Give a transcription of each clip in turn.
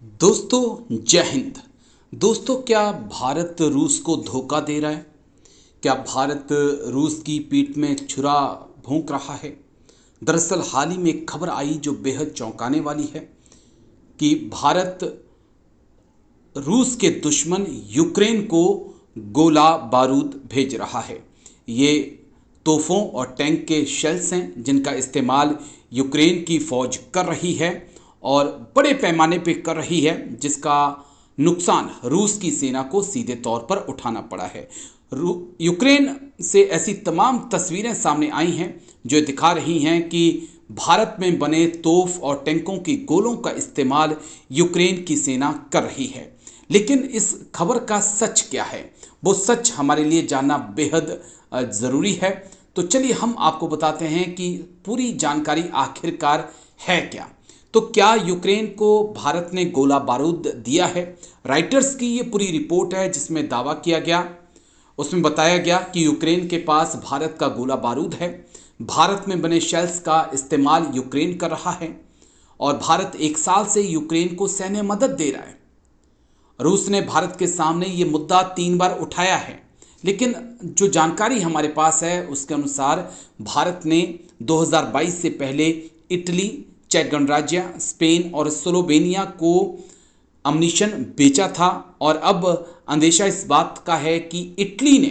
दोस्तों जय हिंद। दोस्तों, क्या भारत रूस को धोखा दे रहा है? क्या भारत रूस की पीठ में छुरा भोंक रहा है? दरअसल हाल ही में एक खबर आई जो बेहद चौंकाने वाली है कि भारत रूस के दुश्मन यूक्रेन को गोला बारूद भेज रहा है। ये तोपों और टैंक के शेल्स हैं जिनका इस्तेमाल यूक्रेन की फौज कर रही है और बड़े पैमाने पे कर रही है, जिसका नुकसान रूस की सेना को सीधे तौर पर उठाना पड़ा है। यूक्रेन से ऐसी तमाम तस्वीरें सामने आई हैं जो दिखा रही हैं कि भारत में बने तोप और टैंकों की गोलों का इस्तेमाल यूक्रेन की सेना कर रही है। लेकिन इस खबर का सच क्या है, वो सच हमारे लिए जानना बेहद ज़रूरी है। तो चलिए हम आपको बताते हैं कि पूरी जानकारी आखिरकार है क्या। तो क्या यूक्रेन को भारत ने गोला बारूद दिया है? राइटर्स की ये पूरी रिपोर्ट है जिसमें दावा किया गया, उसमें बताया गया कि यूक्रेन के पास भारत का गोला बारूद है। भारत में बने शेल्स का इस्तेमाल यूक्रेन कर रहा है और भारत एक साल से यूक्रेन को सैन्य मदद दे रहा है। रूस ने भारत के सामने ये मुद्दा 3 बार उठाया है, लेकिन जो जानकारी हमारे पास है उसके अनुसार भारत ने 2022 से पहले इटली, चेक गणराज्य, स्पेन और स्लोवेनिया को अम्नीशन बेचा था और अब अंदेशा इस बात का है कि इटली ने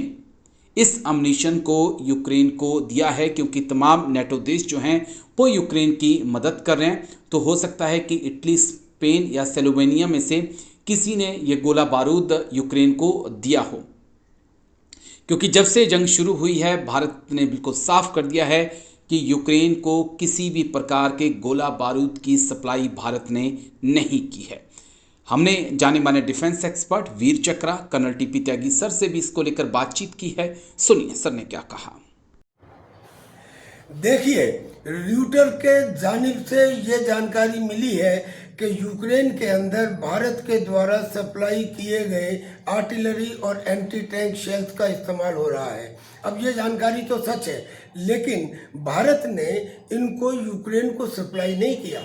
इस अम्नीशन को यूक्रेन को दिया है, क्योंकि तमाम नेटो देश जो हैं वो यूक्रेन की मदद कर रहे हैं। तो हो सकता है कि इटली, स्पेन या स्लोवेनिया में से किसी ने ये गोला बारूद यूक्रेन को दिया हो, क्योंकि जब से जंग शुरू हुई है भारत ने बिल्कुल साफ कर दिया है कि यूक्रेन को किसी भी प्रकार के गोला बारूद की सप्लाई भारत ने नहीं की है। हमने जाने माने डिफेंस एक्सपर्ट वीर चक्रा कर्नल टीपी त्यागी सर से भी इसको लेकर बातचीत की है। सुनिए सर ने क्या कहा। देखिए, र्यूटर के जानिब से ये जानकारी मिली है कि यूक्रेन के अंदर भारत के द्वारा सप्लाई किए गए आर्टिलरी और एंटी टैंक शेल्स का इस्तेमाल हो रहा है। अब ये जानकारी तो सच है, लेकिन भारत ने इनको यूक्रेन को सप्लाई नहीं किया।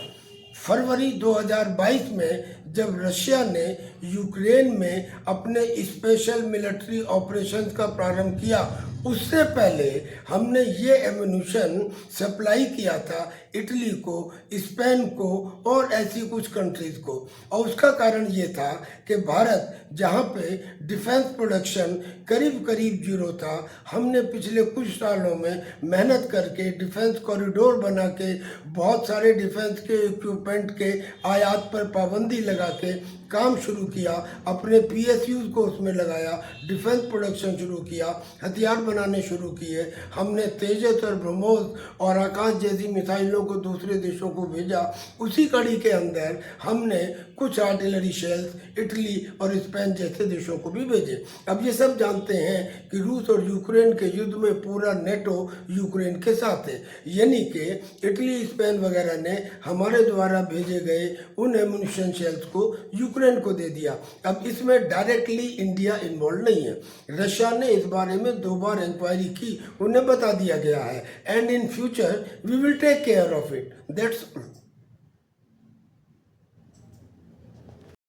फरवरी 2022 में जब रशिया ने यूक्रेन में अपने स्पेशल मिलिट्री ऑपरेशंस का प्रारंभ किया, उससे पहले हमने ये एम्यूनिशन सप्लाई किया था इटली को, स्पेन को और ऐसी कुछ कंट्रीज को। और उसका कारण ये था कि भारत जहाँ पे डिफेंस प्रोडक्शन करीब करीब जीरो था, हमने पिछले कुछ सालों में मेहनत करके डिफेंस कॉरिडोर बना के बहुत सारे डिफेंस के इक्विपमेंट के आयात पर पाबंदी लगा के काम शुरू किया, अपने PSUs को उसमें लगाया, डिफेंस प्रोडक्शन शुरू किया, हथियार बनाने शुरू किए। हमने तेजस और ब्रह्मोस और आकाश जैसी मिसाइलों को दूसरे देशों को भेजा। उसी कड़ी के अंदर हमने कुछ आर्टिलरी शेल्स इटली और स्पेन जैसे देशों को भी भेजे। अब ये सब जानते हैं कि रूस और यूक्रेन के युद्ध में पूरा नेटो यूक्रेन के साथ है, यानी कि इटली, स्पेन वगैरह ने हमारे द्वारा भेजे गए उन एम्यूनिशन शेल्स को यूक्रेन को दे दिया। अब इसमें डायरेक्टली इंडिया इन्वॉल्व नहीं है। रशिया ने इस बारे में 2 बार इंक्वायरी की, उन्हें बता दिया गया है, and in future we will take care of it. That's